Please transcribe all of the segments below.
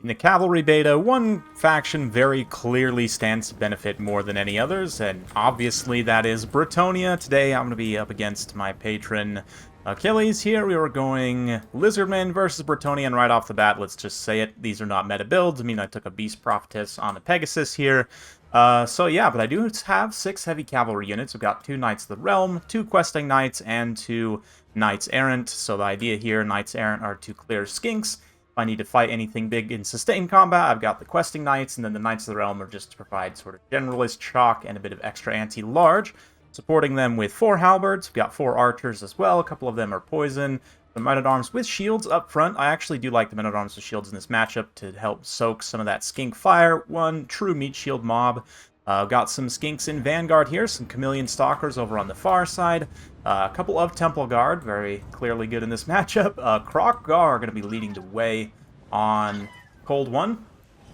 In the Cavalry beta, one faction very clearly stands to benefit more than any others, and obviously that is Bretonnia. Today I'm going to be up against my patron Achilles here. We were going Lizardmen versus Bretonnia, and right off the bat, let's just say it, these are not meta builds. I mean, I took a Beast Prophetess on a Pegasus here. So yeah, but I do have 6 heavy cavalry units. We've got 2 Knights of the Realm, 2 Questing Knights, and 2 Knights Errant. So the idea here, Knights Errant are to clear skinks. If I need to fight anything big in sustained combat, I've got the Questing Knights, and then the Knights of the Realm are just to provide sort of generalist shock and a bit of extra anti-large. Supporting them with 4 halberds. We've got 4 archers as well. A couple of them are poison. The men-at-arms with shields up front. I actually do like the men-at-arms with shields in this matchup to help soak some of that skink fire. 1 true meat shield mob. Got some skinks in Vanguard here, some Chameleon Stalkers over on the far side. A couple of Temple Guard, very clearly good in this matchup. Croc Gar are going to be leading the way on Cold One.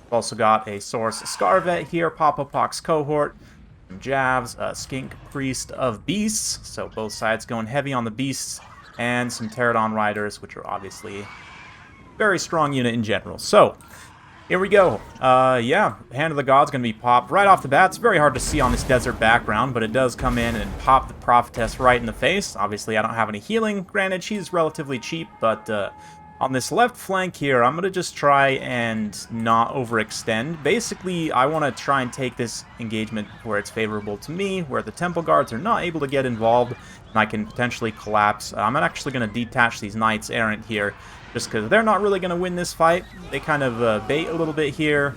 We've also got a Source Scarvet here, Pox Cohort, some Javs, Skink Priest of Beasts, so both sides going heavy on the Beasts, and some Pterodon Riders, which are obviously a very strong unit in general. So, here we go. Yeah, Hand of the Gods going to be popped right off the bat. It's very hard to see on this desert background, but it does come in and pop the Prophetess right in the face. Obviously, I don't have any healing. Granted, she's relatively cheap, but on this left flank here, I'm going to just try and not overextend. Basically, I want to try and take this engagement where it's favorable to me, where the Temple Guards are not able to get involved, and I can potentially collapse. I'm actually going to detach these Knights Errant here, just because they're not really going to win this fight. They kind of bait a little bit here,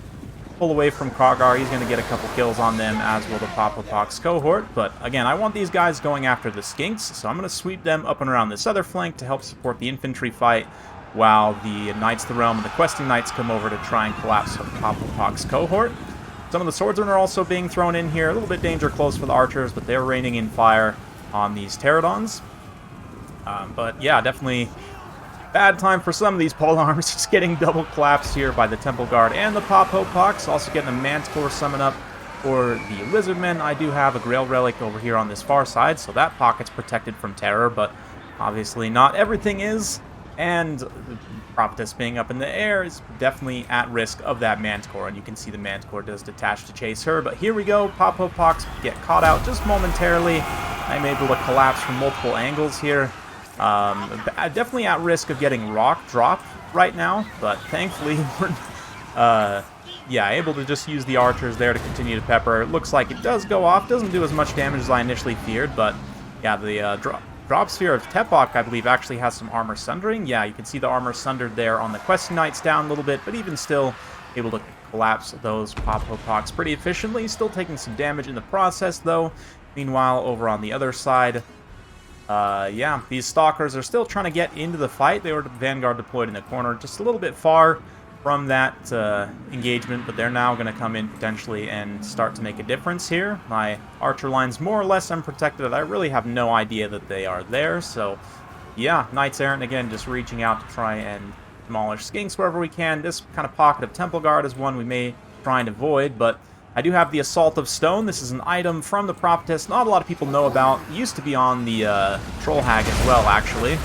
pull away from Krogar. He's going to get a couple kills on them, as will the Pox Cohort. But again, I want these guys going after the Skinks, so I'm going to sweep them up and around this other flank to help support the infantry fight, while the Knights of the Realm and the Questing Knights come over to try and collapse the Pox Cohort. Some of the swordsmen are also being thrown in here. A little bit danger close for the archers, but they're raining in fire on these Pterodons. But yeah, definitely bad time for some of these polearms. Just getting double collapsed here by the Temple Guard and the Pox. Also getting a Manticore summon up for the Lizardmen. I do have a Grail Relic over here on this far side, so that pocket's protected from terror, but obviously not everything is. And the Prophetess being up in the air is definitely at risk of that Manticore, and you can see the Manticore does detach to chase her. But here we go, Pox get caught out just momentarily. I'm able to collapse from multiple angles here. Definitely at risk of getting rock dropped right now, but thankfully we're yeah, able to just use the archers there to continue to pepper. It looks like it does go off, doesn't do as much damage as I initially feared, but yeah, the Drop Sphere of Tepok, I believe, actually has some armor sundering. Yeah, you can see the armor sundered there on the Questing Knights down a little bit, but even still able to collapse those Pox pretty efficiently. Still taking some damage in the process, though. Meanwhile, over on the other side, yeah, these Stalkers are still trying to get into the fight. They were Vanguard deployed in the corner, just a little bit far from that engagement, but they're now going to come in potentially and start to make a difference here. My archer line's more or less unprotected. I really have no idea that they are there, so yeah, Knights Errant again just reaching out to try and demolish skinks wherever we can. This kind of pocket of Temple Guard is one we may try and avoid, but I do have the Assault of Stone. This is an item from the Prophetess not a lot of people know about. It used to be on the Troll Hag as well, actually.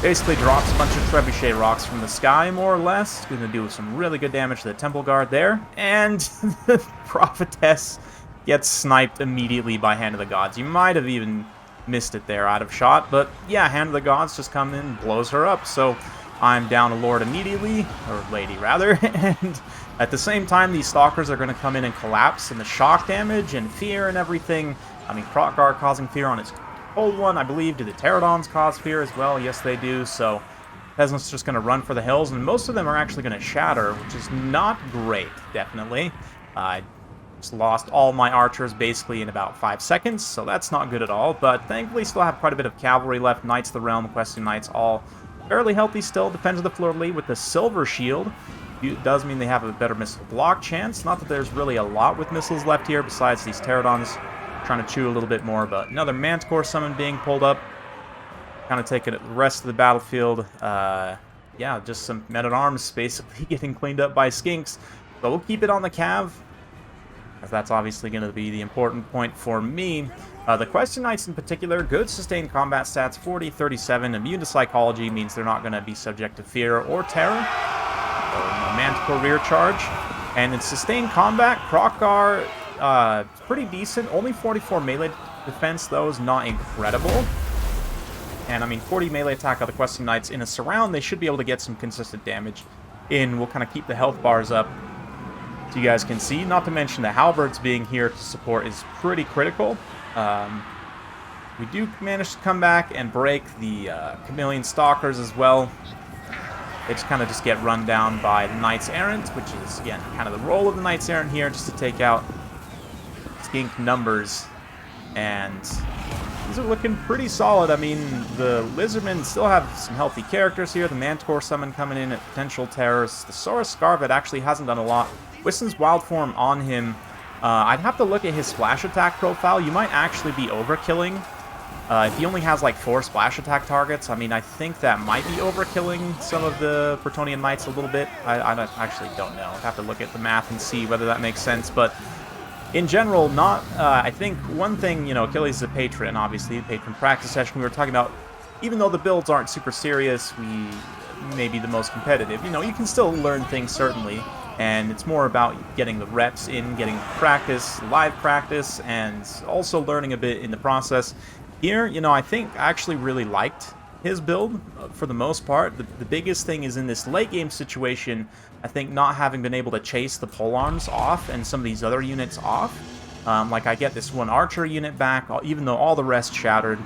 Basically drops a bunch of Trebuchet rocks from the sky, more or less. Going to do some really good damage to the Temple Guard there. And the Prophetess gets sniped immediately by Hand of the Gods. You might have even missed it there out of shot. But yeah, Hand of the Gods just comes in and blows her up. So I'm down a Lord immediately, or Lady rather. And at the same time, these Stalkers are going to come in and collapse. And the shock damage and fear and everything. I mean, Krogar causing fear on its Cold One, I believe. Do the Pterodons cause fear as well? Yes, they do. So Peasants just going to run for the hills, and most of them are actually going to shatter, which is not great, definitely. I just lost all my archers basically in about 5 seconds, so that's not good at all. But thankfully, still have quite a bit of cavalry left. Knights of the Realm, Questing Knights, all fairly healthy still. Defense of the Fleur-de-Lis with the Silver Shield. It does mean they have a better missile block chance. Not that there's really a lot with missiles left here, besides these Pterodons trying to chew a little bit more, but another Manticore summon being pulled up. Kind of taking the rest of the battlefield. Yeah, just some men-at-arms basically getting cleaned up by skinks. But we'll keep it on the Cav, as that's obviously going to be the important point for me. The Questing Knights in particular, good sustained combat stats, 40, 37. Immune to psychology means they're not going to be subject to fear or terror. Manticore rear charge. And in sustained combat, Krokgar, pretty decent. Only 44 melee defense, though, is not incredible. And, I mean, 40 melee attack of the Questing Knights in a surround, they should be able to get some consistent damage in. We'll kind of keep the health bars up so you guys can see. Not to mention the halberds being here to support is pretty critical. We do manage to come back and break the Chameleon Stalkers as well. They just kind of get run down by the Knights Errant, which is, again, kind of the role of the Knights Errant here, just to take out skink numbers. And these are looking pretty solid. I mean, the Lizardmen still have some healthy characters here. The Manticore Summon coming in at potential terrors. The Saurus Scarvet actually hasn't done a lot. Whistle's Wild Form on him. I'd have to look at his splash attack profile. You might actually be overkilling. If he only has like 4 splash attack targets, I mean, I think that might be overkilling some of the Bretonnian Knights a little bit. I actually don't know. I'd have to look at the math and see whether that makes sense. But in general, not. I think one thing, you know, Achilles is a patron, obviously, patron practice session. We were talking about, even though the builds aren't super serious, we may be the most competitive. You know, you can still learn things, certainly. And it's more about getting the reps in, getting practice, live practice, and also learning a bit in the process. Here, you know, I think I actually really liked his build for the most part. The biggest thing is in this late game situation, I think not having been able to chase the polearms off and some of these other units off. Like I get this one archer unit back, even though all the rest shattered.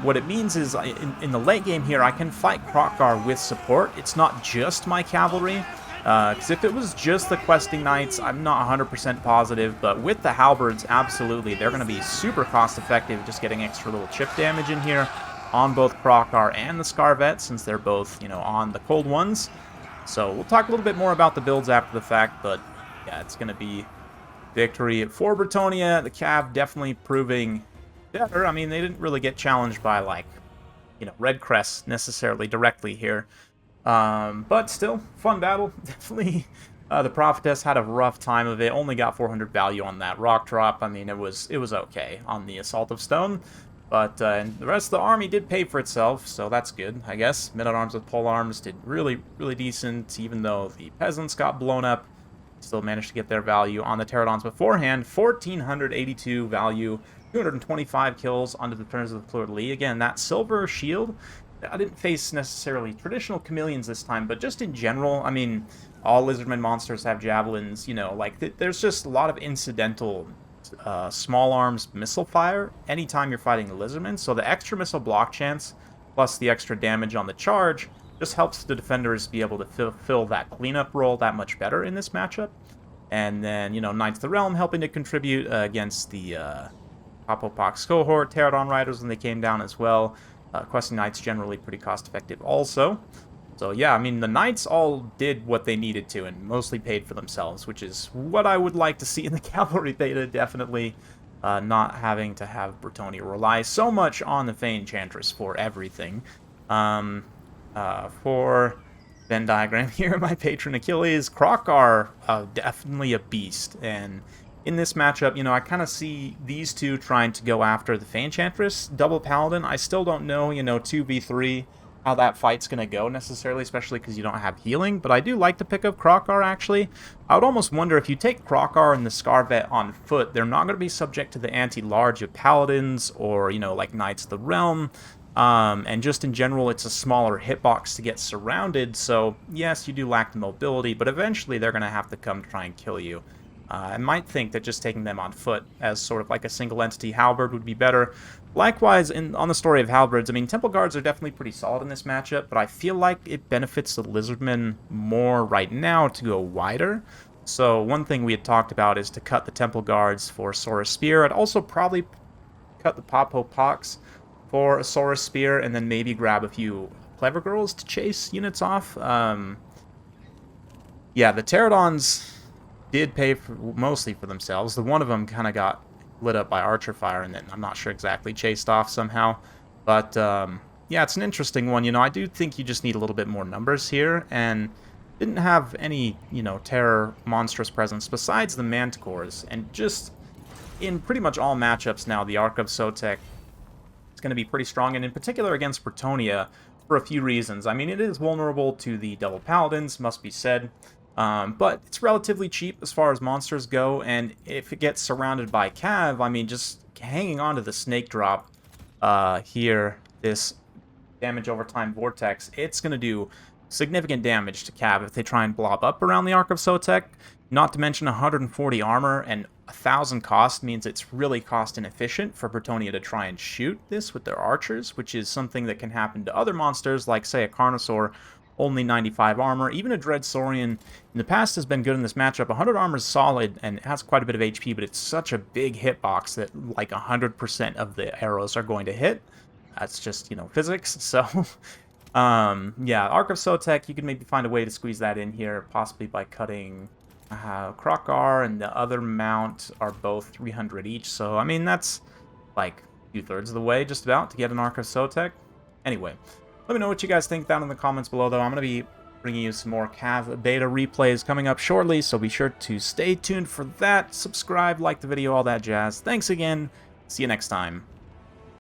What it means is in the late game here, I can fight Krokgar with support. It's not just my cavalry. Because if it was just the Questing Knights, I'm not 100% positive, but with the halberds, absolutely, they're going to be super cost-effective, just getting extra little chip damage in here on both Krokgar and the Scarvet, since they're both, you know, on the cold ones. So we'll talk a little bit more about the builds after the fact, but yeah, it's going to be victory for Bretonnia. The Cav definitely proving better. I mean, they didn't really get challenged by, like, you know, Red Crest necessarily directly here. But still, fun battle. Definitely, the Prophetess had a rough time of it. Only got 400 value on that rock drop. I mean, it was okay on the Assault of Stone. But and the rest of the army did pay for itself, so that's good, I guess. Men-at-Arms with polearms did really, really decent, even though the peasants got blown up. Still managed to get their value on the Pterodons beforehand. 1,482 value, 225 kills under the turns of the Fleur-de-Lis. Again, that silver shield, I didn't face necessarily traditional chameleons this time, but just in general, I mean, all Lizardmen monsters have javelins, you know, like, there's just a lot of incidental small arms missile fire anytime you're fighting the Lizardmen, so the extra missile block chance, plus the extra damage on the charge, just helps the defenders be able to fill that cleanup role that much better in this matchup. And then, you know, Knights of the Realm helping to contribute against the Apopox cohort, Pterodon Riders when they came down as well. Questing Knights generally pretty cost-effective also. So yeah, I mean, the Knights all did what they needed to and mostly paid for themselves, which is what I would like to see in the Cavalry beta, definitely. Not having to have Bretonnia rely so much on the Fey Enchantress for everything. For Venn diagram here, my patron Achilles, Krokgar, definitely a beast. And in this matchup, you know, I kind of see these two trying to go after the Fey Enchantress, double Paladin. I still don't know, you know, 2v3, how that fight's going to go necessarily, especially because you don't have healing. But I do like to pick up Krokgar, actually. I would almost wonder if you take Krokgar and the Scarvet on foot, they're not going to be subject to the anti-large of Paladins or, you know, like Knights of the Realm. And just in general, it's a smaller hitbox to get surrounded. So, yes, you do lack the mobility, but eventually they're going to have to come try and kill you. I might think that just taking them on foot as sort of like a single entity halberd would be better. Likewise, on the story of halberds, I mean, Temple Guards are definitely pretty solid in this matchup, but I feel like it benefits the Lizardmen more right now to go wider. So one thing we had talked about is to cut the Temple Guards for Saurus Spear. I'd also probably cut the Popo Pox for a Saurus Spear, and then maybe grab a few Clever Girls to chase units off. Yeah, the Pterodons did pay mostly for themselves. The one of them kind of got lit up by archer fire, and then I'm not sure exactly chased off somehow. But yeah, it's an interesting one. You know, I do think you just need a little bit more numbers here, and didn't have any, you know, terror monstrous presence besides the Manticores, and just in pretty much all matchups now, the Ark of Sotek is going to be pretty strong, and in particular against Bretonnia, for a few reasons. I mean, it is vulnerable to the Devil Paladins, must be said, but it's relatively cheap as far as monsters go, and if it gets surrounded by Cav, I mean, just hanging on to the Snake Drop here, this damage over time vortex, it's going to do significant damage to Cav if they try and blob up around the Ark of Sotek. Not to mention 140 armor and 1,000 cost means it's really cost inefficient for Bretonnia to try and shoot this with their archers, which is something that can happen to other monsters like, say, a Carnosaur, only 95 armor. Even a Dread Saurian in the past has been good in this matchup. 100 armor is solid and it has quite a bit of HP, but it's such a big hitbox that like 100% of the arrows are going to hit. That's just, you know, physics. So, yeah, Ark of Sotek, you can maybe find a way to squeeze that in here, possibly by cutting Krokar and the other mount are both 300 each. So, I mean, that's like 2/3 of the way, just about, to get an Ark of Sotek. Anyway, let me know what you guys think down in the comments below, though. I'm going to be bringing you some more Cav beta replays coming up shortly, so be sure to stay tuned for that. Subscribe, like the video, all that jazz. Thanks again. See you next time.